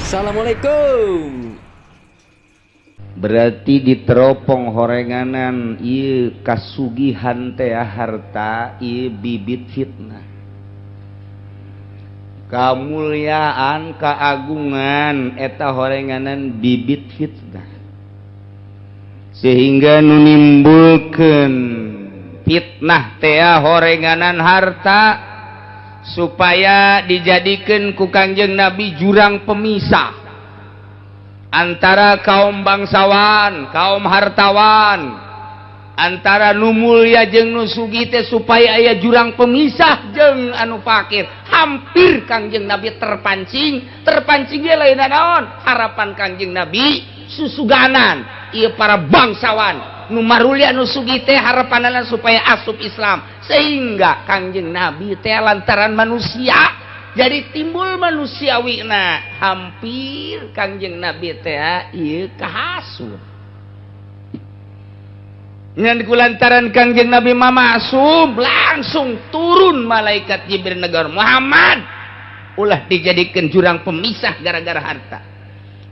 Assalamualaikum. Berarti diteropong horenganan ieu kasugihan teh harta ieu bibit fitnah. Kamulyaan kaagungan eta horenganan bibit fitnah. Sehingga nu nimbulkeun fitnah teh horenganan harta supaya dijadikeun ku Kangjeng Nabi jurang pemisah antara kaum bangsawan, kaum hartawan, antara nu mulya jeung nu sugih teh supaya aya jurang pemisah jeung anu fakir. Hampir Kangjeng Nabi terpancing ge lain naon? Harapan Kangjeng Nabi susuganan ieu para bangsawan nu marulya nu sugih teh harapanana supaya asup Islam, sehingga Kangjeng Nabi teh lantaran manusia jadi timbul manusiawina. Hampir Kangjeng Nabi teh ieu kahasut ngan kulantaran Kangjeng Nabi mamasum langsung turun malaikat Jibril negur Muhammad ulah dijadikeun jurang pemisah gara-gara harta,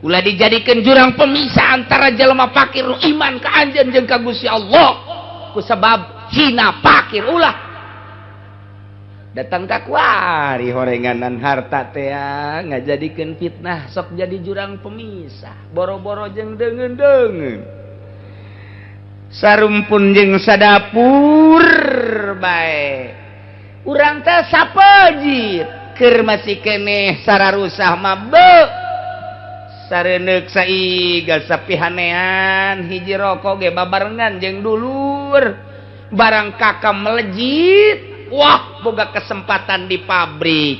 ulah dijadikeun jurang pemisah antara jelema fakir nu iman ka anjeun jeung ka Gusti Allah kusabab hina fakir. Ulah datang ka kuari horenganan harta teh ngajadikeun fitnah sok jadi jurang pemisah, boro-boro jeung deungeun-deungeun sarumpun jeung sadapur bae urang teh sapejit keur masih keneh sararusah mah beuh sareneuk saigal sapihanean hiji rokok ge babarengan jeung dulur barang kakak melejit wah boga kesempatan di pabrik.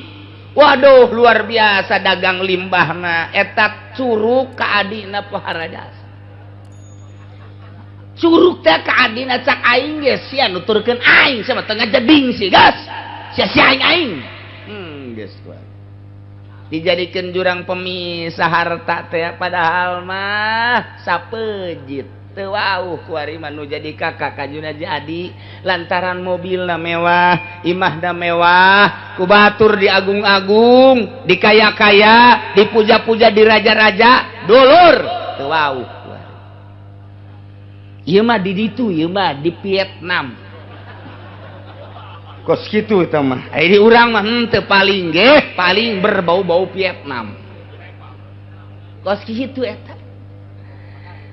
Waduh luar biasa dagang limbahna eta curug ka adina pohara jasa. Curug teh ka adina cak aing ge sia nuturkeun aing sama tengah jeding sih gas. Sia aing. Geus kuat. Dijadikeun jurang pemisah harta teh padahal mah sapejit teu wauh kuari mah nu jadi kakak kajuna jadi lantaran mobilna mewah, imahna mewah, ku batur diagung-agung, dikaya-kaya, dipuja-puja, diraja-raja, dulur teu wauh. Ieu mah di ditu, ieu mah di Vietnam. Kos kitu eta mah. Di urang mah teu paling ge, paling berbau-bau Vietnam. Kos kitu eta.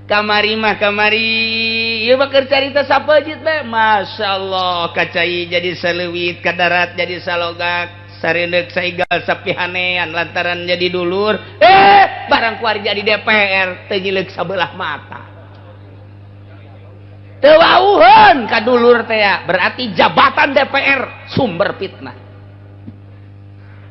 Kamari mah kamari, ieu mah keur carita sapejit bae. Masyaallah, kacai jadi saleuwit, ka darat jadi salogak, sareneuk saigal sapihanean lantaran jadi dulur. Barang kuari jadi DPR teu nyileuk sabelah mata. Teu wauheun ka dulur teh berarti jabatan DPR sumber fitnah.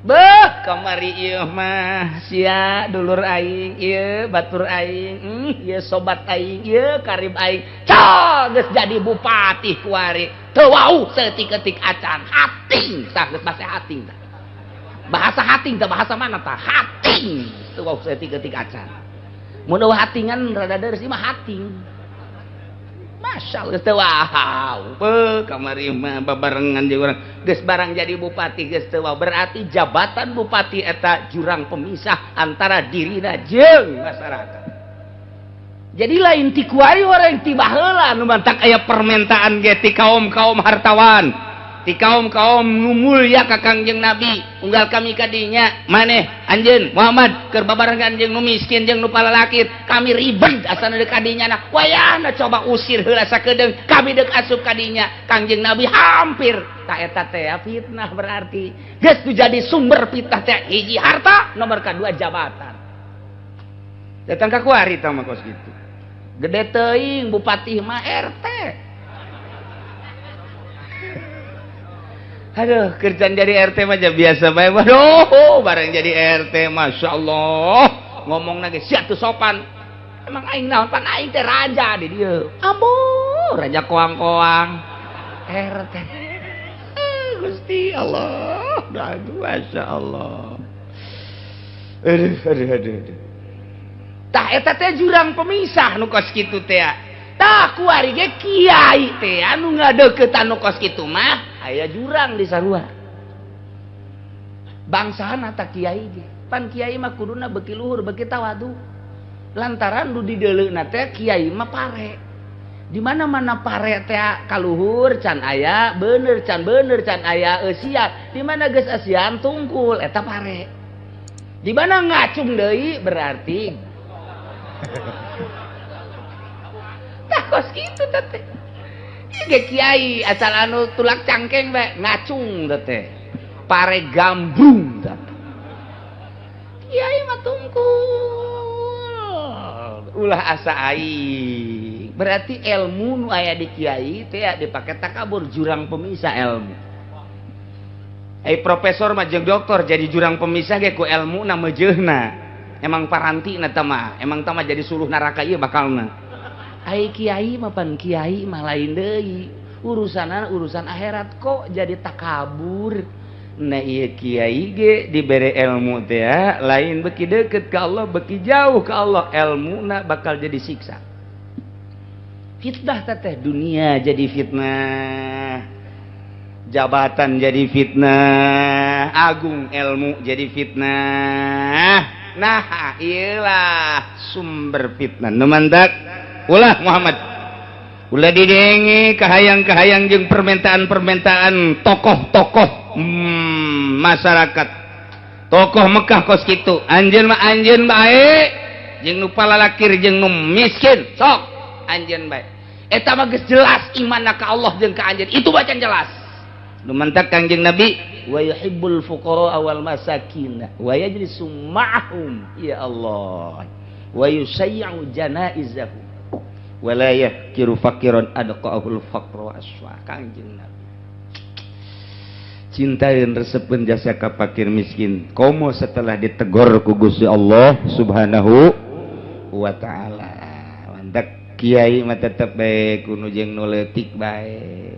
Beuh kamari ieu mah sia dulur aing, ieu batur aing, ieu sobat aing, ieu karib aing. Geus jadi bupati kuari. Teu wauh saeutik-eutik acan hating, tah geus bahasa hating tah. Bahasa hating tah bahasa mana tah? Hating. Teu wauh saeutik-eutik acan. Mun eueuh hatingan rada deres ieu mah hating. Masyaallah teu wauh beuh kamari mah babarengan jeung urang geus barang jadi bupati geus teu wauh berarti jabatan bupati eta jurang pemisah antara dirina jeung masyarakat. Jadi lain ti kuari orang ti baheula nu mantak aya permintaan ge ti kaum-kaum hartawan, ti kaum-kaum nu mulya ka Kangjeng Nabi unggal kami kadinya maneh anjeun Muhammad keur babarengan jeung nu miskin jeung nu palalakit kami ribet asana deuk kadinya nah wayahna coba usir heula sakedeung kami deuk asup kadinya. Kangjeng Nabi hampir ta eta teh fitnah berarti geus tu jadi sumber fitnah teh hiji harta nomor kadua jabatan. Datang ka kuari tah mah kos kitu. Gede teuing bupati mah RT. Aduh, kerjaan jadi RT mah biasa bae. Waduh, bareng jadi RT, masya Allah. Ngomong lagi, sia tuh sopan. Emang aing naon pan aing teh raja di dia. Ambo, raja koang-koang. RT. Gusti Allah. Aduh, masya Allah. Aduh. Tah eta teh jurang pemisah nu kos kitu teh. Tah kuari ge kiai teh anu ngadeukeut anu kos kitu mah aya jurang di sarua. bangsana tak kiai ge pan kiai mah kuduna beuki luhur beuki tawadu lantaran nu di deuleuna teh kiai mah pare di mana-mana pare teh kaluhur can aya bener can aya eusia di mana geus eusian tungkul eta pare di mana ngacung deui berarti takos kitu teh ge kiai asal anu tulak cangkeng we ngacung teh pare gambung teh kiai mah tungkul ulah asa aing berarti ilmu nu aya di kiai teh dipake takabur jurang pemisah ilmu profesor mah jeung doktor jadi jurang pemisah ge ku ilmu na meujeuhna emang paranti na teh mah emang teh mah jadi suluh neraka ieu bakalna ai kiai mah pan kiai mah lain deui urusan akhirat kok jadi takabur nah ieu kiai ge dibere ilmu teh lain beuki deukeut ka Allah beuki jauh ka Allah ilmuna bakal jadi siksa fitnah teh dunia jadi fitnah jabatan jadi fitnah agung ilmu jadi fitnah nah iyalah sumber fitnah nu mantak ulah Muhammad ulah didengi kahayang-kahayang jeung permintaan-permintaan tokoh-tokoh masyarakat tokoh Mekah kos kitu anjeun mah anjeun bae jeung nu palalakir jeung nu miskin sok anjeun bae eta mah geus jelas imanna ka Allah jeung ka anjeun itu bacan jelas nu mantak Kangjeng Nabi wa yuhibbul fuqara wal masakin wa yajlisu ma'hum ya Allah wa yusayyi'u janaizahum wala yahkiru fakiran adqahul faqra aswa Kangjeng Nabi cintain resepeun jasa ka fakir miskin komo setelah ditegor ku Gusti Allah Subhanahu wa taala mantak kiai mah tetep bae kuno jeung nu leutik bae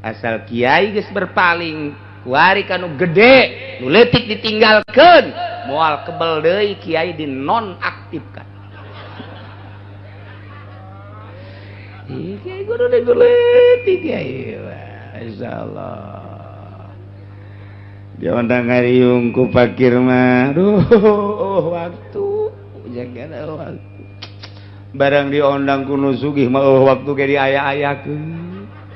asal kiai geus berpaling kuari kanu gede nu leutik ditinggalkeun moal kebel deui kiai dinonaktifkan kiai kudu diguleutik kiai masyaallah dia undang ngariung ku fakir mah duh waktu jagana waktu barang diondang kuno sugih mah waktu ge diaya-ayakeun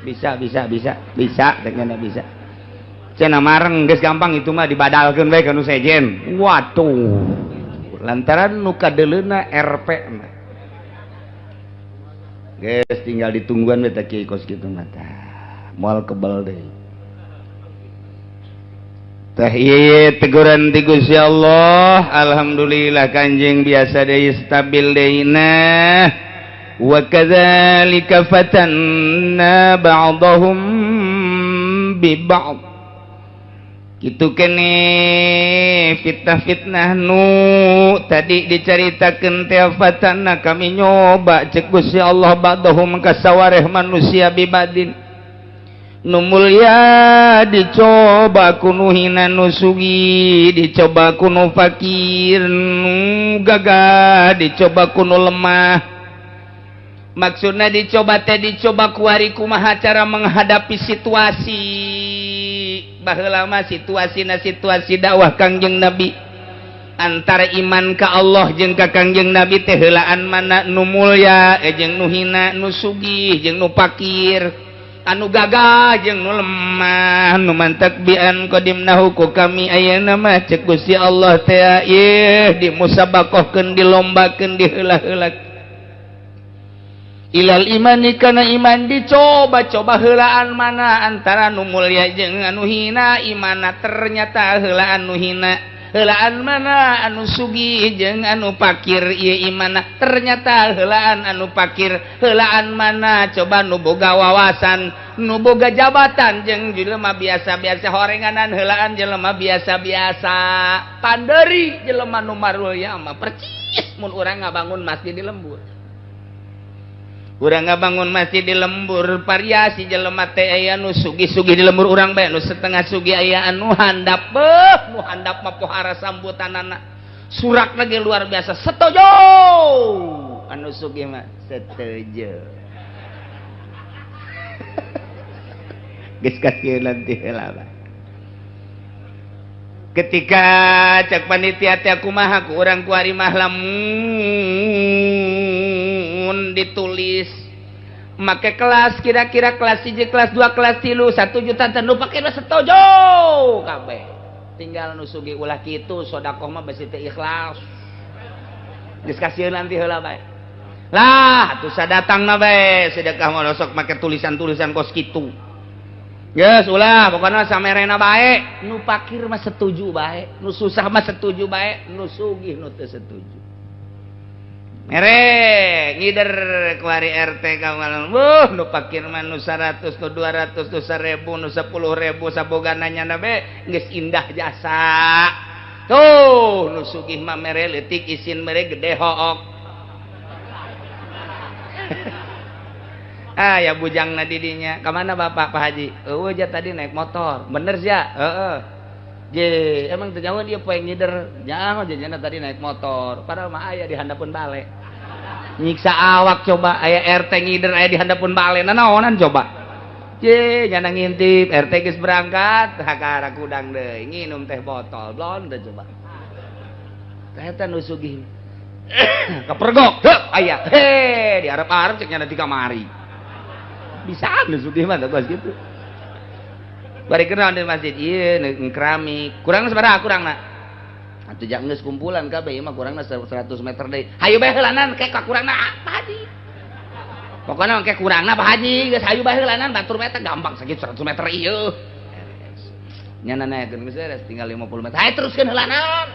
bisa dengan bisa cenah mareng geus gampang itu mah dibadalkeun bae ka nu sejen waduh lantaran nu kadeleuna RP mah geus tinggal ditungguan we teh kiai kos kitu mah moal kebal deui tah ieu teguran ti Gusti Allah alhamdulillah Kanjeng biasa deui stabil deui nah wa kadzalika fatanna ba'dahum bi ba'd kitu kene fitnah-fitnah nu tadi dicaritakeun teh fatanna kami nyoba ceuk Gusti Allah ba'dahum ka sawareh manusia bi badin nu mulia dicoba kuno hina nu sugi dicoba kuno fakir nu gagah dicoba kuno lemah maksudna dicoba kuari kumaha cara menghadapi situasi baheula mah situasi dakwah Kangjeng Nabi antara iman ka Allah jeung ka Kangjeng Nabi teh heulaan mana nu mulya jeung nu hina nu sugih jeung nu fakir anu gagah jeung nu lemah nu mantak bian qadimnahu ku kami ayeuna mah ceuk Gusti Allah teh ieu dimusabaqahkeun dilombakeun diheula-heula ilal imani kana iman dicoba heulaan mana antara nu mulya jeung anu hina imana ternyata heulaan nu hina heulaan mana anu sugih jeung anu fakir ieu imana ternyata heulaan anu fakir heulaan mana coba nu boga wawasan nu boga jabatan jeung jelema biasa-biasa horenganan heulaan jelema biasa-biasa panderi jelema nu marulya mah percis mun urang ngabangun masjid di lembur urang ngabangun masjid di lembur variasi jelema teh aya nu sugih-sugih di lembur urang bae nu setengah sugih aya anu handap nu handap mah pohara sambutanana surak lagi luar biasa setuju anu sugih mah setuju geus kasieun nanti heula ketika cek panitia teh kumaha ku urang ku ari mah lamun ditulis make kelas kira-kira kelas 1 kelas 2 kelas 3 1 juta teh nu pake setuju kabeh tinggal nu sugi ulah kitu sedekah mah besi teu ikhlas geus kasieun nanti heula bae lah atuh sadatangna bae sedekah mah sok make tulisan-tulisan kos kitu. Geus ulah pokona samerena bae nu pakir mah setuju bae nu susah mah setuju bae nu sugih nu teu setuju mere ngider kuari RT kawalan nu pakir mah nu 100 nu 200 nu 1000 nu 10.000 sabogana nyana bae geus indah jasa tuh nu sugih mah mere leutik isin mere gede hook ya bujangna didinya kemana bapak Pak Haji aja tadi naik motor bener ya je emang terjauh dia poe ngider jangan jajana tadi naik motor padahal mah aya di handapun bale nyiksa awak coba aya RT ngider aya di handapun bale nanaonan coba je nyana ngintip RT geus berangkat hakara kudang deui nginum teh botol blon teh coba eta nu sugih kepergok aya di arep-arep cek nyana di kamari bisa nu sugih mah bagus gitu bari kenal di masjid ieu keramik kurang sabaraha kurangna atuh jak geus kumpulan kabeh ieu mah kurangna 100 meter deui hayu bae heulanan ke ka kurangna Pak Haji pokona ke kurangna Pak Haji geus hayu bae heulanan batur mah eta gampang sakit 100 meter ieu nyana naekeun geus tinggal 50 meter hayu teruskeun heulanan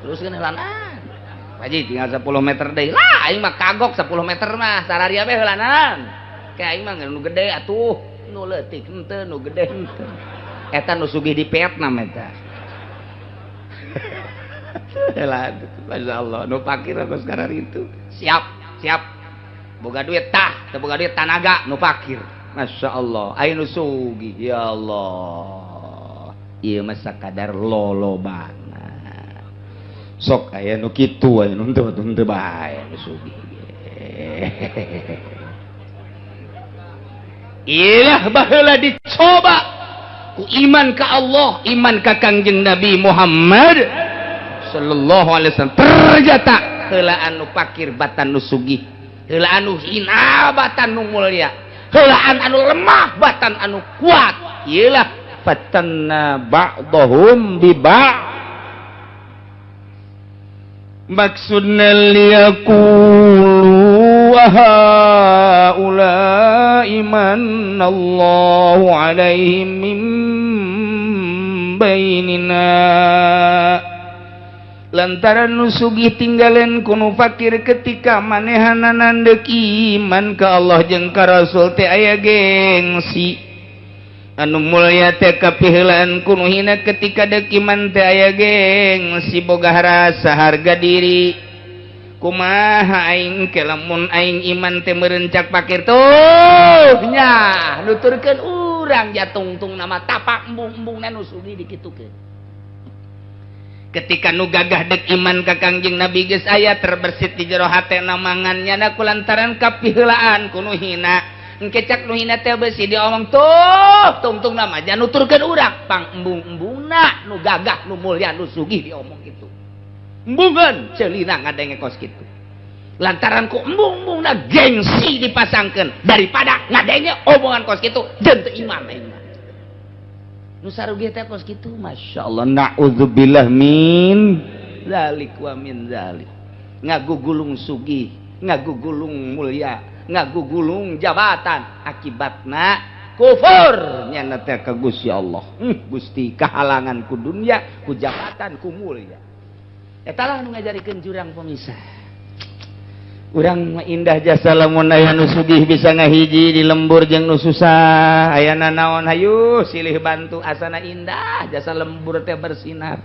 Pak Haji tinggal 10 meter deui lah aing mah kagok 10 meter mah sararia bae heulanan kayak aing mah nu gede atuh nu leutik henteu nu gede henteu eta nu sugih di Vietnam eta lah masyaallah nu pakir geus karar itu siap boga duit teu boga duit tanaga nu pakir masyaallah aya nu sugih ya Allah ieu mah sakadar lolobana sok aya nu kitu aya nu henteu bae nu sugih ilah baheula dicoba ku iman ka Allah iman ka Kangjeng Nabi Muhammad sallallahu alaihi wasallam ternyata heula anu pakir batan nu sugih heula anu hina batan nu mulya heula anu lemah batan anu kuat iyalah fatanna ba'dahum bi ba' maksudna liyaqulu wa haula'i manallahu alaihim min bainina lantaran nu sugih tinggalen kuno fakir ketika manehana nandek iman ka Allah jeung ka Rasul teh aya gengsi anu mulya teh kapiheulaan kuno hina ketika deuk iman teh aya gengsi boga rasa harga diri kumaha aing ke lamun aing iman teh meureun cak pakir tuh nya nuturkeun urang jatungtung nama tapak embung-embungna nu sugih dikitukeun ketika nu gagah dek iman ka Kangjeng Nabi geus aya terbersit di jero hatena mangannya na kulantaran kapiheulaan kuno hina engke cak nu hina teh beusi diomong tuh tungtung nama jan nuturkeun urang pang embung-embungna nu gagah nu mulya nu sugih diomong kitu embungan celina ngadenge kos kitu lantaran ku embung-embungna gengsi dipasangkeun daripada ngadenge omongan kos kitu jeung teu iman aing nu sarugih teh kos kitu masyaallah naudzubillah min zalik wa min zalik ngagugulung sugih ngagugulung mulya ngagugulung jabatan akibatna kufur nyana teh ka Gusti Allah Gusti kahalangan ku dunya ku jabatan ku mulya eta lah nu ngajarikeun jurang pemisah urang indah jasa lamun aya nu sugih bisa ngahiji di lembur jeung nu susah ayana naon hayu silih bantu asana indah jasa lembur teh bersinar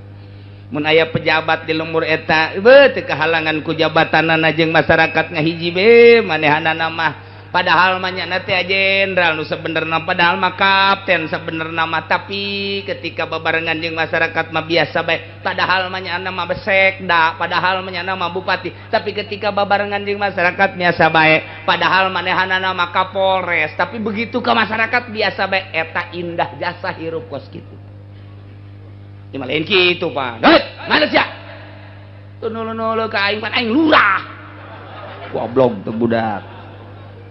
mun aya pejabat di lembur eta teu kahalangan ku jabatanana jeung masyarakat ngahiji be manehanana mah padahal mah nya teh jenderal nu sabenerna padahal mah kapten sabenerna mah tapi ketika babarengan jeung masyarakat mah biasa bae padahal mah nya mah besekda padahal mah nya mah bupati tapi ketika babarengan jeung masyarakat biasa bae padahal manehanana mah kapolres tapi begitu ke masyarakat biasa bae eta indah jasa hirup kos kitu Ieu mah lain kitu Pak. Heuh, mana sia? Teu nulu-nulu ka aing pan aing lurah. Goblok teu budak.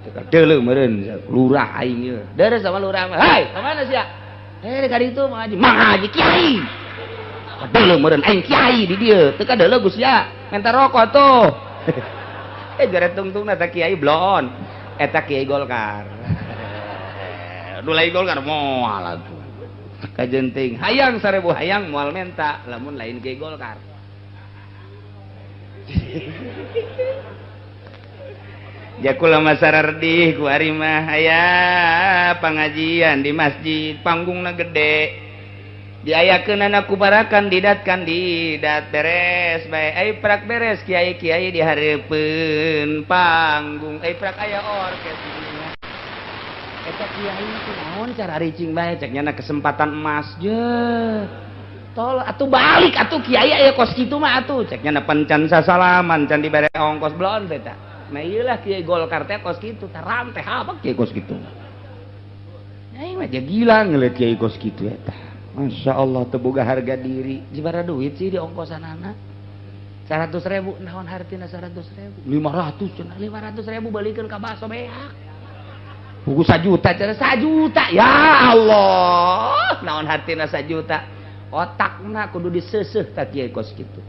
Cek deuleu meureun lurah aing ieu. Deres sama lurah mah. Hai, ka mana sia? Ka ditu mah haji kiai. Deuleu meureun aing kiai di dieu. Teu ka deuleu Gus ya. Menta rokok tuh. Jare tungtungna eta kiai blon. Eta kiai Golkar. Dulai Golkar moal atuh. Kajenting hayang 1000 hayang moal menta lamun lain kiai Golkar. Jakula masarardih ku ari mah aya pangajian di masjid panggungna gede diayakeunana ku para kandidat beres bae ai prak beres kiai-kiai dihareupeun panggung ai prak aya orkes eta kiai teh naon cara ricing bae cek nyana kesempatan emas je tol atuh balik atuh kiai aya kos kitu mah atuh cek nyana pancan sasalaman can dibere ongkos blon teh tah nah iyalah kiai Golkar teh kos kitu taram teh apa kiai kos kitu nyai mah aja gila ngeliat kiai kos kitu eta Masya Allah teu boga harga diri jibara duit sih di ongkosanana 100.000 naon hartina 100.000 500 cenah 500.000 balikeun ka baso beak buku 1 juta cenah 1 juta ya Allah naon hartina 1 juta otakna kudu diseuseuh ka kiai kos kitu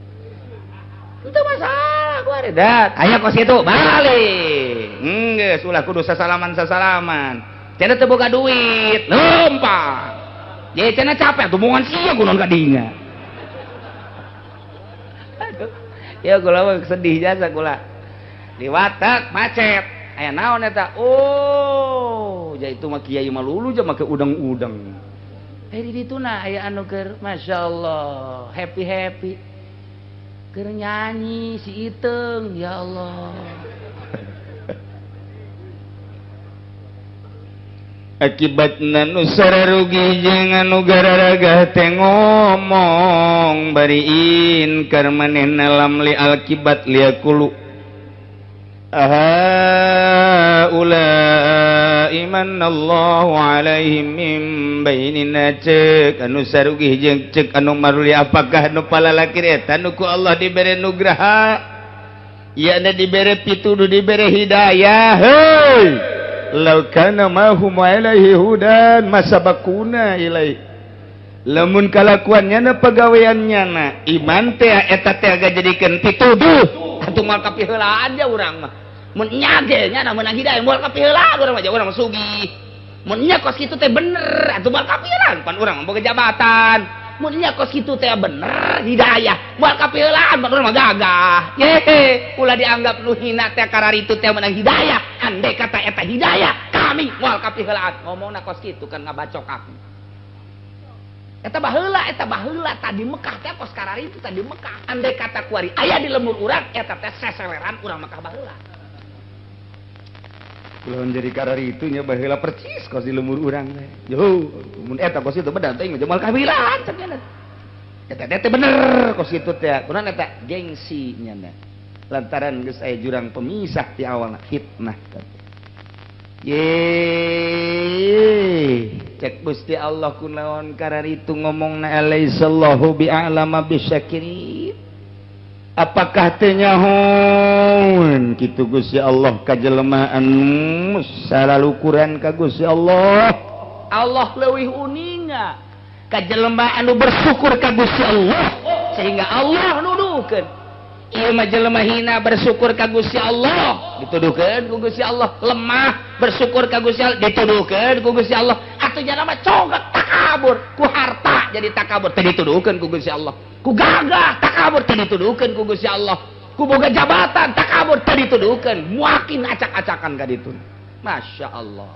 itu masalah gua redat aya kos kitu balik geus ulah kudu sasalaman cenah teu boga duit lempang ye cenah capek tuh momongan sia kunaon ka dinya aduh ya kula mah sedih jasa kula liwatak macet aya naon eta oh ja itu mah kiai mah lulu ja make udang-udang di dituna aya anu keur masyaallah happy keur nyanyi si Iteung ya Allah akibatna nu sararugi jeung anu gararaga teh ngomong bariin keur manehna lamli alkibat liakulu ulai manallahu alaihim min bainina ceuk anu sarugi jeung ceuk anu maruli apakah nu palalaki eta nu ku Allah dibere nugraha ieu dibere pituduh dibere hidayah heuy law kana mahum alaihi hudan masabakuna ilai lamun kalakuannya na pagaweannya na iman teh eta teh aga jadikeun pituduh atuh moal kapiheulaan aja urang mah mun nya ge nya na meunang hidayah moal kapiheulaan urang mah urang mah sugih mun nya kos kitu teh bener atuh moal kapiheulaan pan urang mah boga jabatan mun nya kos kitu teh bener hidayah moal kapiheulaan pan urang mah gagah ye ulah dianggap nu hina teh kararitu teh meunang hidayah andai kata eta hidayah kami moal kapiheulaan ngomongna kos kitu kan ngabacok aku eta baheula tadi Mekah teh kos kararitu tadi Mekah andai kata kuari aya di lembur urang eta teh seseleran urang Mekah baheula kulon jadi kararitu nya baheula percis kos di lembur urang teh yo mun eta kos kitu bedan teh moal kapiheulaan cenah eta teh bener kos kitu teh kunaon eta gengsi nya lantaran geus aya jurang pemisah ti awalna fitnah cek Gusti Allah kunaon kararitu ngomongna alaihissallahu bi'alama bisyakirin apakah teh nyahoon kitu Gusti Allah ka jelema anu salalukuran ka Gusti Allah leuwih uninga ka jelema anu bersyukur ka Gusti Allah sehingga Allah nuduhkeun ieu mah jelema hina bersyukur ka Gusti Allah dituduhkeun ku Gusti Allah lemah bersyukur ka Gusti Allah dituduhkeun ku Gusti Allah atuh jalma mah congak takabur ku harta jadi takabur teh dituduhkeun ku Gusti Allah ku gagah takabur teh dituduhkeun ku Gusti Allah ku boga jabatan takabur teh dituduhkeun muakin acak-acakan ka ditu Masya Allah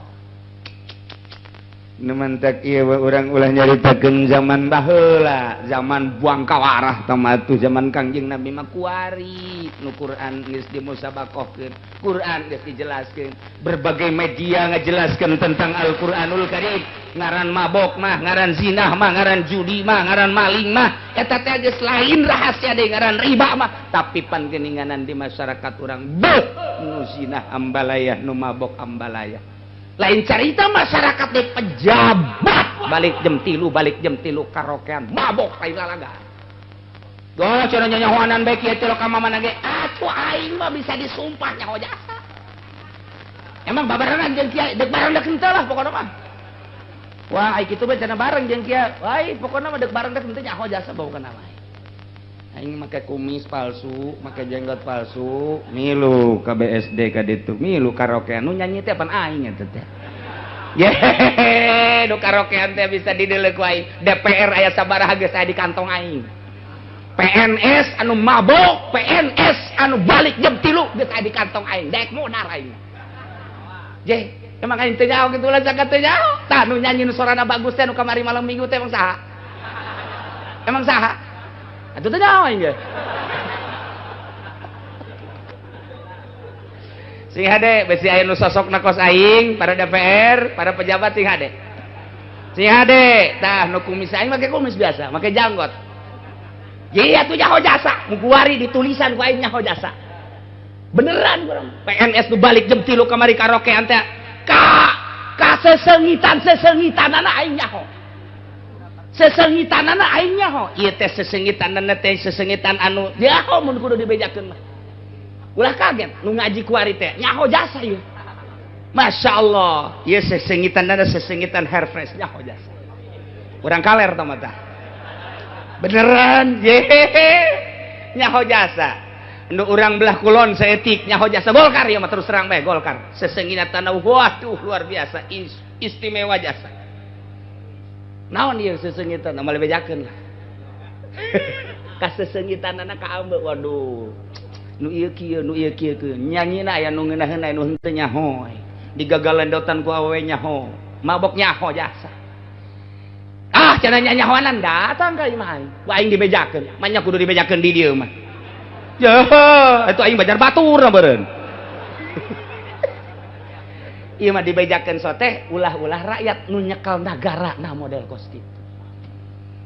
nemantak ieu urang ulah nyaritakeun zaman baheula zaman buang kawarah tamatu zaman Kangjeng Nabi mah kuari nu Quran geus dimusabaqahkeun Quran geus dijelaskeun berbagai media ngajelaskeun tentang Al-Qur'anul Karim ngaran mabok mah ngaran zinah mah ngaran judi mah ngaran maling mah eta teh geus lain rahasia deui ngaran riba mah tapi pan geuninganan di masyarakat urang beuh nu zinah ambalayah nu mabok ambalayah Lain cerita masyarakat di pejabat balik jam 3 karaokean mabok lain lalaga. Goh cenah nyanyahoanan bae kieu teh lo ka mamana ge atuh aing mah bisa disumpah nyaho jasa. Emang babarengan jeung kieu deuk bareng deuk henteu lah pokona mah. Wah ai kitu mah cenah bareng jeung kieu. Wah pokona mah deuk bareng deuk henteu nyaho jasa bawa kana mah. Aing make kumis palsu, make jenggot palsu, milu ka BSD ka ditu, milu karaokean nu nyanyi teh apaan aing eta teh. Yehehe, nu karaokean teh bisa dideuleu ku aing. DPR aya sabaraha geus aya di kantong aing. PNS anu mabok, PNS anu balik jam 3 geus aya di kantong aing. Daek modar aing. Ye, emang aing teu nyaho kitu lah jagat teu nyaho. Tah nu nyanyi nu sorana bagus teh nu kamari malam Minggu teh emang saha? Emang saha? Atuh teu nyaho aing ge. Sing hade besi aya nu sosokna kos aing, para DPR, para pejabat sing hade. Sing hade, tah nu kumis aing make kumis biasa, make janggot. Jadi atuh nyaho jasa, mu kuari ditulisan ku aing nyaho jasa. Beneran urang. PNS nu balik jam 3 kamari karaokean teh ka sesengitan-sesengitanana aing nyaho. Sesengitanana aing nyaho. Ieu teh sesengitanana teh sesengitan anu nyaho mun kudu dibejakeun mah. Ulah kaget nu ngaji kuari teh nyaho jasa ieu. Masyaallah, ieu sesengitanana sesengitan Herfres nyaho jasa. Urang kaler tah mah tah. Beneran ye nyaho jasa. Nu urang belah kulon saeutik nyaho jasa Golkar ya mah terus terang bae Golkar. Sesengitan waduh luar biasa istimewa jasa. Naon ieu sesengitan mah lebejakeun lah. Ka sesengitanana ka ambe waduh. Nu ieu kieu nyanyina aya nu ngeunaheun aya nu henteu nyaho. Digagalendotan ku awewe nyaho. Mabok nyaho jasa. Ah cenah nyanyahoanan datang ka imah aing. Ku aing dibejakeun. Manya kudu dibejakeun di dieu mah. Ya, itu aing bajar batur na beureun. Ieu mah dibejakeun soteh ulah-ulah rakyat nu nyekel nagarana model kos kitu.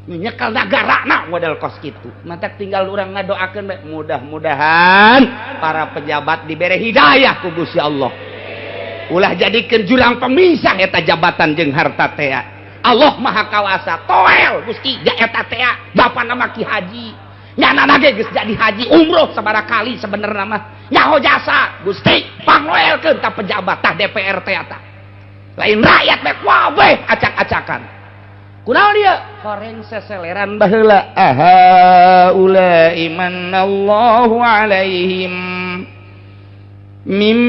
Nu nyekel nagarana model kos kitu. Mata tinggal urang ngadoakeun bae mudah-mudahan para pejabat dibere hidayah ku Gusti Allah. Ulah jadikeun jurang pemisah eta jabatan jeung harta teh. Allah Maha Kawasa toel Gusti ja eta teh bapana mah Ki Haji. Nyana ge geus jadi haji umroh sabaraha kali sebenarnya mah nyaho jasa Gusti pangloelkeun ka pejabat tah DPR teh eta. Lain rakyat mah wabeh acak-acakan. Kunaon dia? Horeng seseleran baheula. Aha ulai manallahu alaihim mim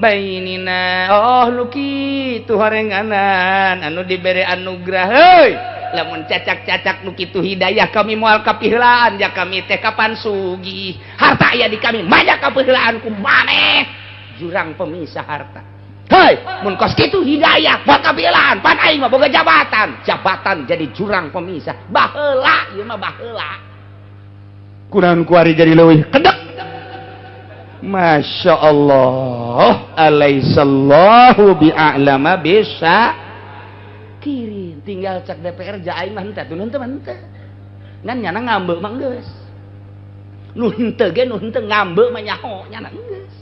bainina. Oh nu kitu horenganan anu dibere anugerah heuy. Lamun cacak-cacak nu kitu hidayah kami moal kapiheulaan ja kami teh kapan sugih. Harta aya di kami manya kapiheulaan ku maneh jurang pemisah harta. Hei, mun kos kitu hidayah moal kapiheulaan pan aing mah boga jabatan. Jabatan jadi jurang pemisah. Baheula ieu mah baheula. Kunaon kuari jadi leuwih kedek. Masya Allah, alaihissallahu bi'a'lama bisa kirim tinggal cek DPR jaing mah henteu nu henteu mah henteu ngan nyana ngambeu mah geus nu henteu ge nu henteu ngambeu mah nyaho nyana geus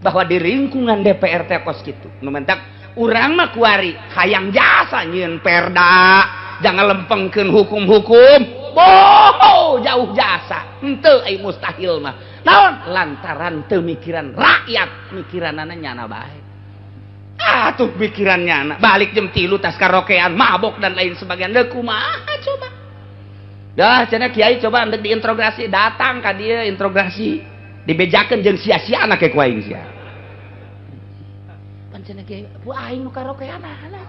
bahwa di lingkungan DPR teh kos kitu nu mentak urang mah kuari hayang jasa nyieun perda jangan lempengkeun hukum-hukum boh jauh jasa henteu ai mustahil mah naon lantaran teu mikiran rakyat mikiranana nyana bae. Atuh pikirannya anak balik jam 3 tas karaokean mabok dan lain sebagainya deh kumaha coba dah cenah kiai coba andek diintrogasi datang ka dia introgasi dibejakeun jeung sia-sia anak ku aing sia pan cenah kiai ku aing nu karaokean anak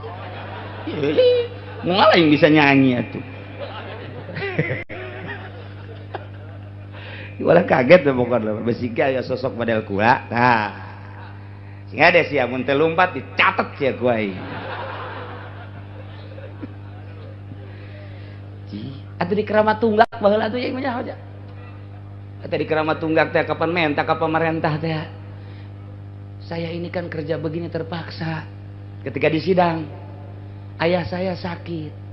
moal aing bisa nyanyi atuh walah kaget pokokna besi aya sosok model kula nah sing ada sia mun teu lompat dicatet sia ku aing. Atuh di Keramat Tunggak baheula atuh yang nyaho aja. Atuh di Keramat Tunggak teh kapan menta ka pemerintah teh. Saya ini kan kerja begini terpaksa. Ketika di sidang ayah saya sakit.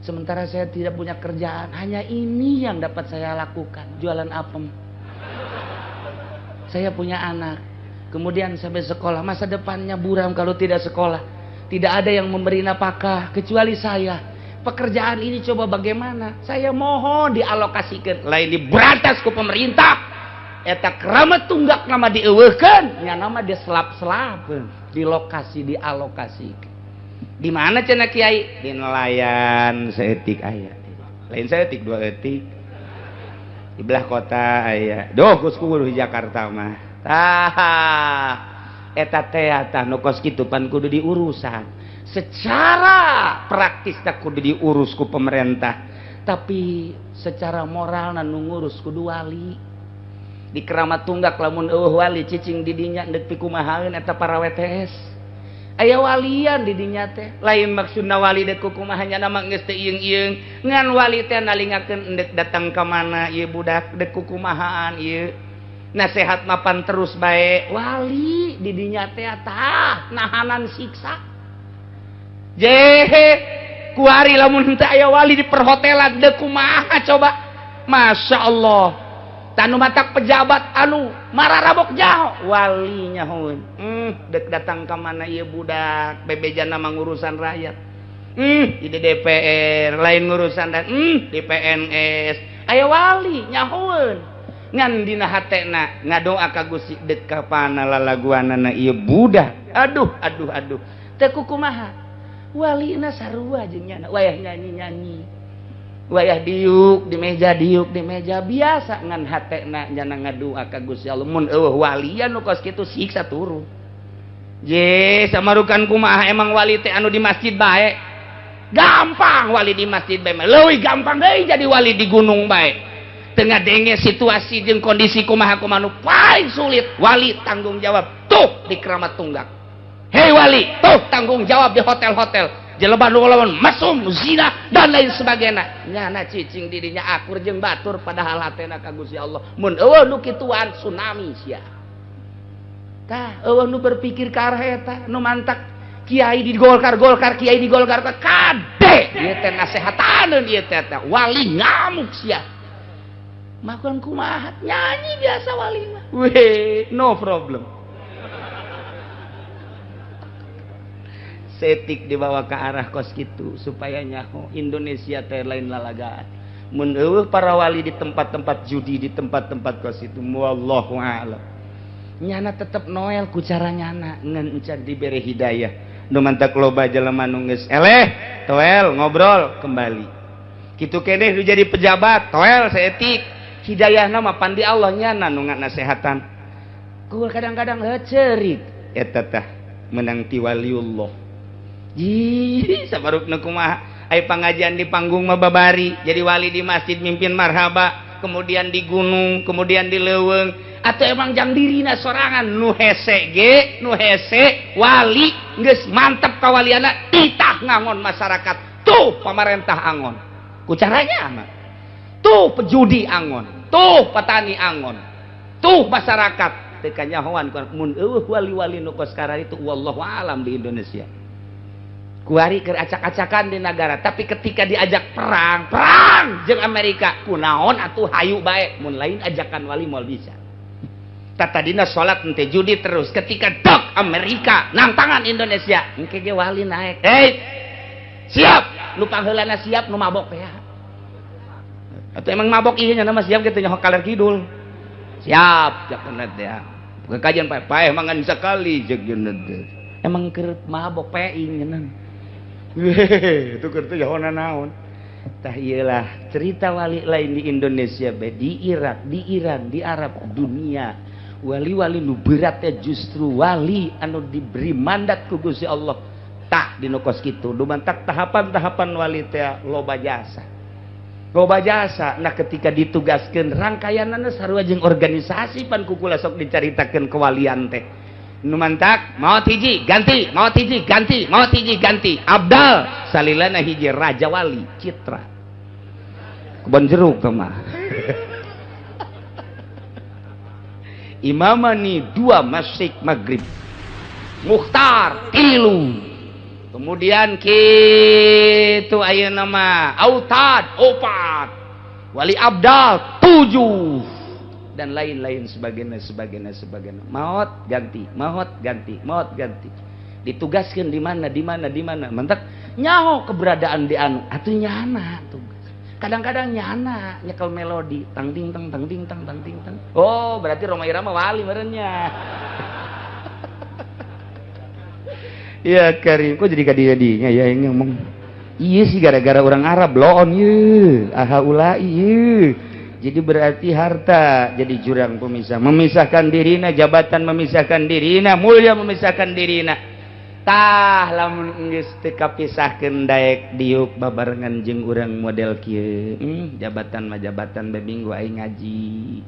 Sementara saya tidak punya kerjaan, hanya ini yang dapat saya lakukan, jualan apem. Saya punya anak kemudian sampai sekolah, masa depannya buram kalau tidak sekolah. Tidak ada yang memberi nafkah kecuali saya. Pekerjaan ini coba bagaimana? Saya mohon dialokasikan. Lain diberantas ku pemerintah. Eta keramat tunggak nama dieuweuhkeun, nya nama dia selap-selapkeun, dilokasi dialokasikan. Di mana cenah kiai? Di nelayan seetik aya. Lain seetik dua etik. Di belah kota aya. Doh geus kudu di Jakarta mah. Tah eta teh tah nu kos kitu pan kudu diurusan. Secara praktis tak kudu diurus ku pemerintah, tapi secara moral nu ngurus kudu wali. Di keramat tunggak lamun eueuh wali cicing di dinya endek pikumahaeun eta para WTS. Aya walian di dinya teh. Lain maksudna wali dek kumaha nya nama geus teu ieung-ieung. Ngan wali teh nalingakeun endek datang ka mana ieu budak dek kumahaan ieu. Nasehat mapan terus bae. Wali di dinya teh tah nahanan siksa. Jehe kuari lamun henteu aya wali di perhotelan dek kumaha coba. Masya Allah. Tanu matak pejabat anu mararabok jaho walinya heuh. Dek datang ka mana ieu budak bebejana mangurusan rakyat. Di DPR lain ngurusan dan di PNS aya wali nyahoeun. Ngan dina hatena ngadoa ka Gusti dek ka pana lalaguanana ieu budak. Aduh. Teu kumaha. Walina sarua jeung nya wayah nyanyi-nyanyi. Wayah diuk di meja biasa ngan hatena jana ngadua ka Gusti Allah. Mun eueuh walian nu kos kitu siksa turun. Ye samarukan kumaha emang wali teh anu di masjid bae. Gampang wali di masjid bae mah leuwih gampang deui jadi wali di gunung bae. Teu ngadenge situasi jeung kondisi kumaha nu paling sulit, wali tanggung jawab tuh di keramat tunggak. Hei wali, tuh tanggung jawab di hotel-hotel. Jeleban lawan mesum, zina dan lain sebagainya. Nyana cicing dirinya akur jeung batur padahal hatena ka Gusti Allah. Mun eueuh nu kituan tsunami sia. Tah, eueuh nu berpikir ka arah eta, nu mantak kiai di Golkar, kiai di Golkar kade. Ieu teh nasehataneun ieu teh wali ngamuk sia. Makan kumaha nyanyi biasa wali mah. Weh, no problem. Setik dibawa ke arah kos gitu supaya nyaho Indonesia teh lain lalagaan. Mun eueuh para wali di tempat-tempat judi, di tempat-tempat kos itu wallahu a'lam. Nyana tetep noel ku cara nyana ngan encan dibere hidayah. Nu mantak loba jelema nu geus eleh toel ngobrol kembali. Kitu keneh nu jadi pejabat toel seetik. Hidayahna mah pandi Allah nyana nu ngasehatan. Ku kadang-kadang heuceurit eta tah menang ti waliullah. Ih, sabarukna kumaha aya pengajian di panggung mah babari, jadi wali di masjid mimpin marhaba, kemudian di gunung, kemudian di leuweung, atau emang jang dirina sorangan nu hese wali geus mantep kawaliana titah ngangon masyarakat. Tuh pemerintah angon. Ku caranya mah. Tuh pejudi angon, tuh petani angon, tuh masyarakat teu kanyahoan mun eueuh wali-wali nu kos karari itu wallahu alam di Indonesia. Kuari keur acak-acakan di negara, tapi ketika diajak perang jeung Amerika kunaon atuh hayu bae, mun lain ajakan wali moal bisa. Tatadina salat teh judi terus, ketika dok Amerika nang tangan Indonesia engke ge wali naik. Siap, nu pangheulana siap nu mabok teh. Atuh emang mabok ieu nya nama siap kitu nya kaler kidul. Siap jakeuna teh. Kekajian pae mangan sakali jeung teh. Emang keur mabok peing ngeunang. Itu kertu jahona naon. Tah iyalah cerita wali lain di Indonesia be di Irak, di Iran, di Arab dunia. Wali-wali nu beratnya justru wali anu diberi mandat ku Gusti Allah. Tah dinu kos kitu dumantak tahapan-tahapan wali teh loba jasa. Loba jasa. Nah ketika ditugaskeun rangkaianna sarua jeung organisasi pan kukula sok dicaritakeun kewalian teh. Numantak maot hiji ganti, maot hiji ganti, maot hiji ganti. Abdal salilana hiji raja wali Citra kebon jeruk mah. Imamani 2 masjid maghrib, Mukhtar 3, kemudian kitu ayeuna mah Autad 4, Wali Abdal 7. dan lain-lain sebagainya. Maut ganti, ditugaskan di mana, mentek nyaho keberadaan di anu atuh nyana tugas. Kadang-kadang nyana nyekel melodi tang ting tang. Oh, berarti Roma Irama wali merenya. Ya Karim, kok jadi kadinya ya yang ngomong. Iya sih gara-gara orang Arab loon ye, ahaulai ye. Jadi berarti harta jadi jurang pemisah, memisahkan dirina, jabatan memisahkan dirina, mulia memisahkan dirina. Tah lamun geus teu kapisahkeun daek diuk babarengan jeung urang model kieu. Jabatan mah jabatan bae minggu aing ngaji.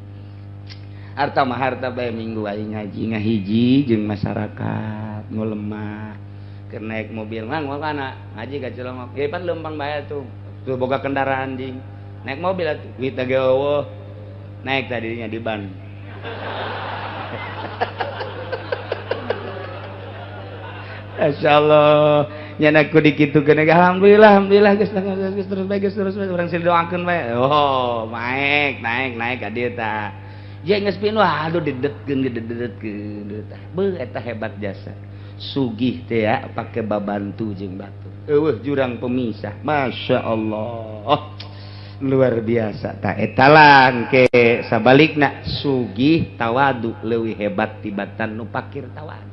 Harta mah harta bae minggu aing ngaji ngahiji jeung masyarakat nu lemah. Keur naik mobil mang kana ngaji ka Cilongok. Ge pan leumpang bae tuh. Tuh boga kendaraan jing. Naik mobil atuh duit teh eueuh. Naik tadinya di ban. Masyaallah nyanaku dikitukeun alhamdulillah geus terus bae urang sih doakeun bae. Oh, naik ka dieu tah. Jeung geus pinuh aduh didedetkeun tah. Beuh eta hebat jasa. Sugih teh ya pake babantu jeung batu. Eueuh jurang pemisah. Masyaallah. Luar biasa tah eta langke sabalikna sugih tawadu leuwih hebat tibatan nu pakir tawadu.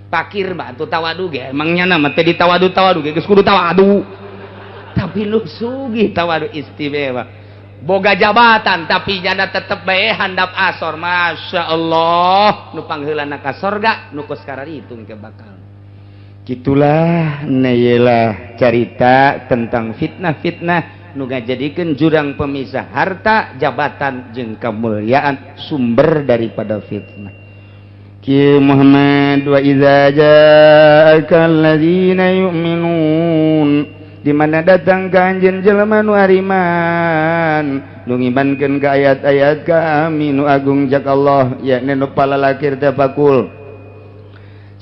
Pakir mah atuh tawadu ge emangnya nama teh ditawadu ge geus kudu tawadu. Tapi nu sugih tawadu istimewa. Boga jabatan tapi jana tetep bae handap asor. Masyaallah nu pangheulana ka sorga nu kos kararitung ke bakal. Gitulah nayelah carita tentang fitnah-fitnah nu ngajadikeun jurang pemisah harta, jabatan jeung kemuliaan sumber daripada fitnah. Ki Muhammad wa idza ja'aka alladzina yu'minun di mana datang ka anjeun jelema nu ariman nu ngimankeun ka ayat-ayat kami nu agung jak Allah yakni nu palalakir teh pakul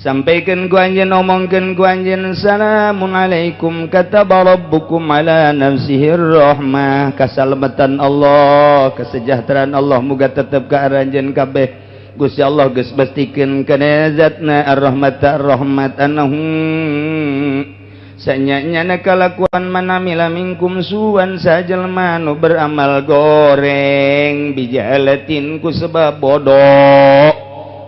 sampaikan ku anjeun omongkeun ku anjeun salamun alaikum kataba rabbukum ala nafsihi rahmah kasalamatan Allah kesejahteraan Allah muga tetep ka aranjeun kabeh Gusti Allah geus bestikeun kana zatna ar-rahmat ar-rahmat annahum sanyanya kalakuan manamila minkum suwan sajelma nu beramal goreng bijalatin ku sebab bodoh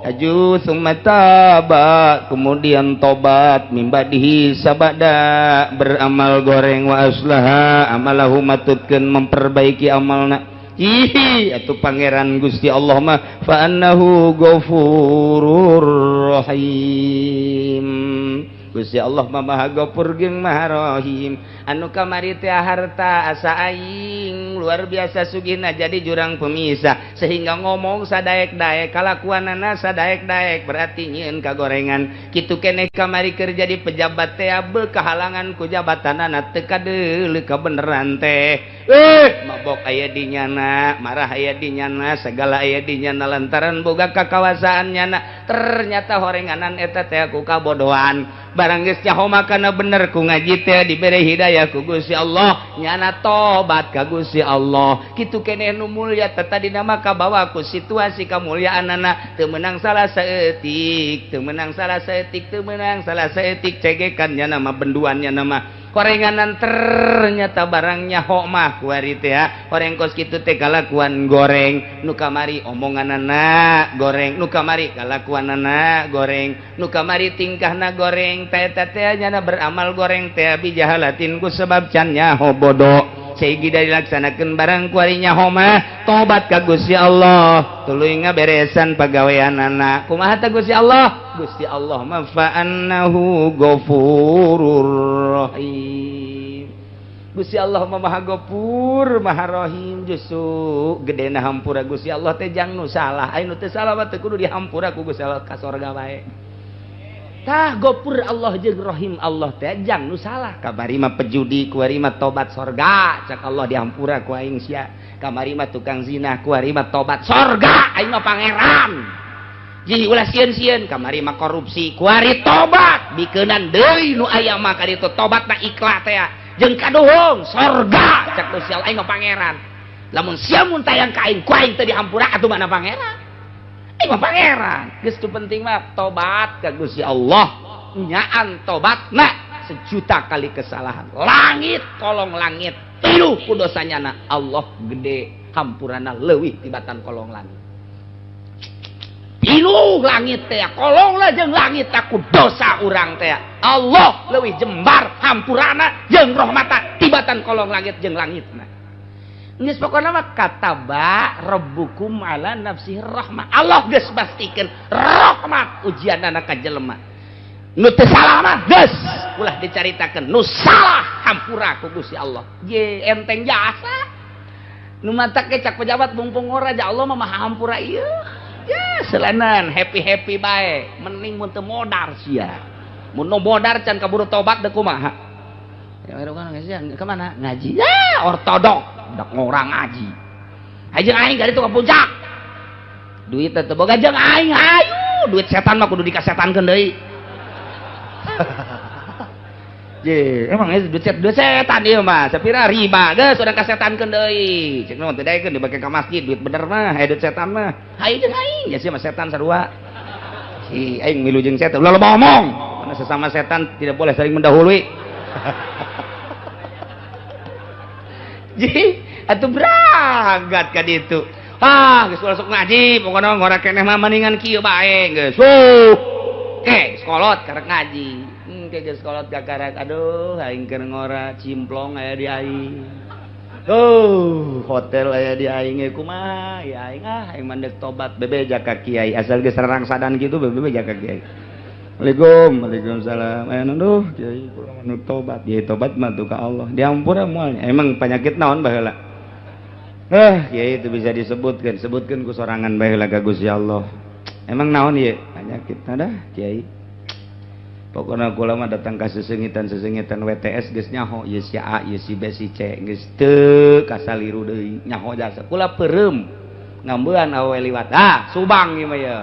aju sumataba kemudian tobat mimbadihi sabada beramal goreng wa aslaha amalahu matutkeun memperbaiki amalna ih atuh pangeran Gusti Allah mah fa annahu ghafurur rahim. Gusti Allah mah Maha Ghafur jeung Maha Rahim. Anu kamari teh harta asa aing luar biasa sugihna jadi jurang pemisah sehingga ngomong sadaek-daek kalakuanana sadaek-daek berarti nyieun kagorengan kitu keneh kamari keur jadi pejabat teh beuh kahalangan ku jabatanana teu kadeuleu kabeneran teh mabok aya di nyana marah aya di nyana segala aya di nyana lantaran boga kakawasan nyana ternyata horenganan eta teh ku kabodohan barang geus nyaho makana bener ku ngaji teh dibere hidayah ku Gusti Allah nyana tobat ka Gusti Allah kitu keneh nu mulya teh tadina mah kabawa ku situasi kamuliaanana teu meunang salah saeutik teu meunang salah saeutik cegekan nyana mah benduan nyana mah korenganan ternyata barang nyaho mah kuari teh horeng kos kitu teh kalakuan goreng nu kamari omonganana goreng nu kamari kalakuanana goreng nu kamari tingkahna goreng teh teh nyana beramal goreng teh bijahalatin ku sebab can nyaho bodoh sehingga dilaksanakeun barang kuari nyaho mah tobat ka Gusti Allah tuluy ngaberesan pagaweanana kumaha teh Gusti Allah mah fa annahu ghafurur rahim. Gusti Allah mah Maha Ghafur Maha Rahim justru gedena hampura Gusti Allah teh jang nu salah anu teu salah mah teu kudu dihampura ku Gusti Allah ka sorga bae tah Ghafur Allah jeung Rahim Allah teh jang nu salah kamari mah pejudi kuari mah tobat sorga cak Allah dihampura ku aing sia kamari mah tukang zina kuari mah tobat sorga aing mah pangeran jadi ulah sieun-sieun kamari mah korupsi kuari tobat bikeunan deui nu aya mah ka ditu tobatna ikhlas teh jeung kadohong sorga cak Gusti Allah aing mah pangeran lamun siamun tayang kain ku aing teu dihampura atuh mana pangeran. Mah pangeran geus tu penting mah tobat ka Gusti Allah nyaan tobatna sejuta kali kesalahan langit kolong langit penuh ku dosanyana Allah gede hampurana leuwih tibatan kolong langit pinuh langit teh kolong lah jeung langit aku dosa urang teh Allah leuwih jembar hampurana jeung rahmata tibatan kolong langit jeung langitna geus pokona mah kataba rabbukum ala nafsihi rahmah Allah geus pastikeun rahmat ujianana ka jelema nu teu salah mah geus ulah dicaritakeun nu salah hampura ku Gusti Allah ye enteng jasa nu mata kecak pejabat mumpung ora ja Allah mah maha hampura ieu ya selanan happy bae mending mun teu modar sia mun nu modar can kaburu tobat deuk kumaha ya ke mana ngaji ya ortodok dak ngorang ngaji aja aing gari tukang puncak duit teu boga jeung aing hayu duit setan mah kudu dikasetankeun deui je emang duit setan ieu mah sapira riba geus urang kasetankeun deui ceuk naon teu daekeun dibake ka masjid duit bener mah duit setan mah hayu jeung aing ya sia mah setan sarua si aing milu jeung setan ulah loba omong karena sesama setan tidak boleh saling mendahului ji atuh berangkat ka ditu geus masuk ngaji pokona ngora keneh mah mendingan kieu bae geus sekolot karek ngaji geus sekolot gagarek aduh aing keur ngora cimplong aya di aing hotel aya di aing kumaha ya aing mandek tobat bebeja ka kiai asal geus rarangsadan kitu bebeja ka kiai Waalaikumsalam. Aduh, kiai kurang anu tobat. Kiai tobat mah tuh ka Allah. Diampura moal. Emang penyakit naon baheula? Kiai itu bisa disebutkan, sebutkan ku sorangan baheula ka Gusti Allah. Emang naon ieu? Penyakit ada kiai. Pokona kula mah datang ka sesengitan WTS geus nyaho ieu si A, ieu si B, si C geus teu kasaliru deui nyaho jasa. Kula peureum ngambean awe liwat. Subang ieu mah ya.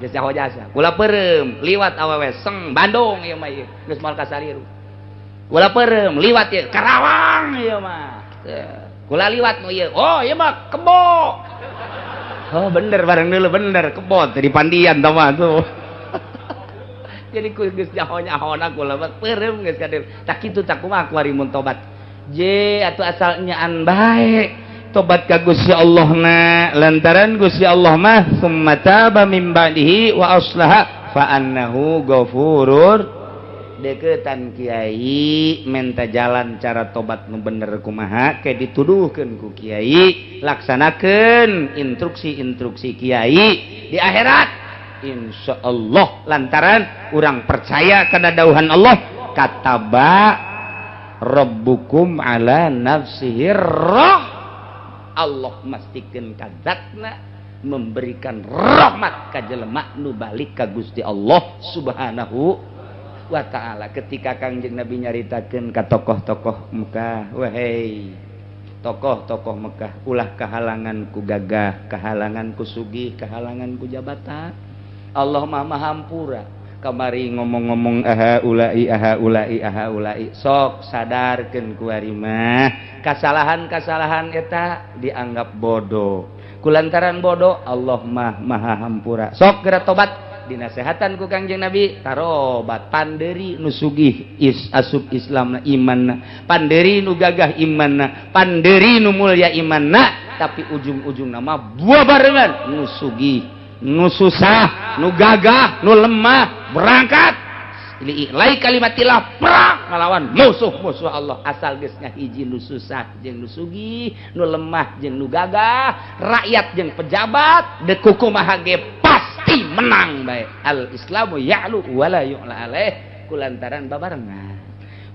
Geus nyaho jasa kula peureum liwat awewe seng Bandung ieu mah ieu geus moal kasaliru kula peureum liwat ieu Karawang ieu mah kula liwat nu ieu ieu mah Kebo bener bareng deuleu bener Kebo teh di Pandian tah mah tuh jadi ku geus nyaho-nyahona kula mah peureum geus ka dieu tak kitu tak kumaha kuari mun tobat je atuh asal nyaan bae tobat ka Gusti Allah na lantaran Gusti Allah mah summa taba min ba'dihi wa aslaha fa annahu ghafurur deukeutan kiai menta jalan cara tobat nu bener kumaha ke dituduhkeun ku kiai laksanakeun instruksi kiai di akhirat insyaallah lantaran urang percaya kana dauhan Allah kataba rabbukum ala nafsihi Allah mastikeun ka zatna memberikan rahmat ka jelema nu balik ka Gusti Allah Subhanahu wa taala ketika Kangjeng Nabi nyaritakeun ka tokoh-tokoh Mekah wahai tokoh-tokoh Mekah ulah kahalangan ku gagah kahalangan ku sugih kahalangan ku jabatan Allah maha hampura kamari ngomong-ngomong ulai sok sadarkeun ku ari mah kasalahan-kasalahan eta dianggap bodoh kulantaran bodoh Allah maha hampura sok geura tobat dinasehatan ku Kangjeng Nabi tarobat pandeuri nu sugih asup Islamna imanna pandeuri nu gagah imanna pandeuri nu mulya imanna tapi ujung-ujungna mah buah barengan nu sugih nu susah nu gagah nu lemah berangkat ilai kalimatillah perang ngalawan musuh Allah asal geus ngahiji nu susah jeung nu sugih nu lemah jeung nu gagah rakyat jeung pejabat deuk kumaha ge pasti menang bae al islamu ya'lu wala yu'la alaih kulantaran babarengan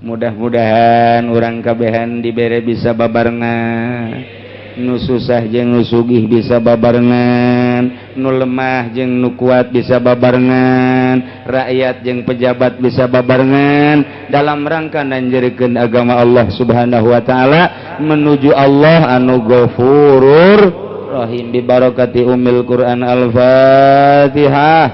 mudah-mudahan urang kabehan dibere bisa babarengan nu susah jeung nu sugih bisa babarengan nu lemah jeung nu kuat bisa babarengan rakyat jeung pejabat bisa babarengan dalam rangka nanjeurkeun agama Allah Subhanahu wa taala menuju Allah anu Ghafurur Rahim bi barakati Ummul Quran Al-Fatihah.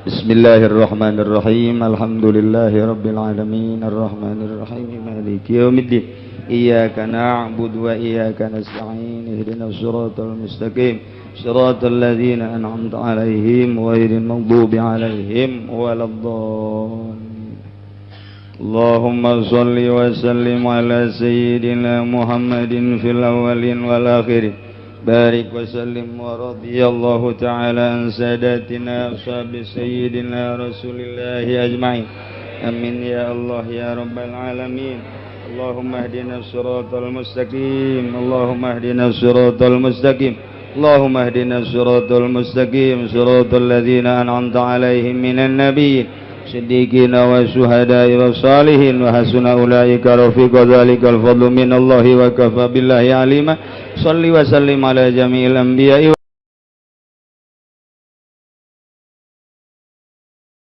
Bismillahirrahmanirrahim. Alhamdulillahirabbil alamin arrahmanirrahim maliki yaumiddin iyyaka na'budu wa iyyaka nasta'in ihdinas siratal mustaqim siratal ladzina an'amta 'alaihim ghairil maghdubi 'alaihim waladdallin. Allahumma shalli wa sallim ala sayyidina Muhammadin fil awwalin wal akhirin. Barik wa sallim wa radiyallahu ta'ala an sadatina ashabi sayyidina Rasulillahi ajma'in. Amin ya Allah ya rabbal alamin. Allahumma hdina siratal mustaqim. Allahumma hdina siratal mustaqim. Allahumma hdina siratal mustaqim. Siratal ladzina an'amta 'alaihim minan nabiyyin siddiqin wa syuhada'i wa salihin wa hasuna ulaika rafiqa dzalikal fadlu minallahi wa kafa billahi alima. Shalli wa sallim ala jami'il anbiya'i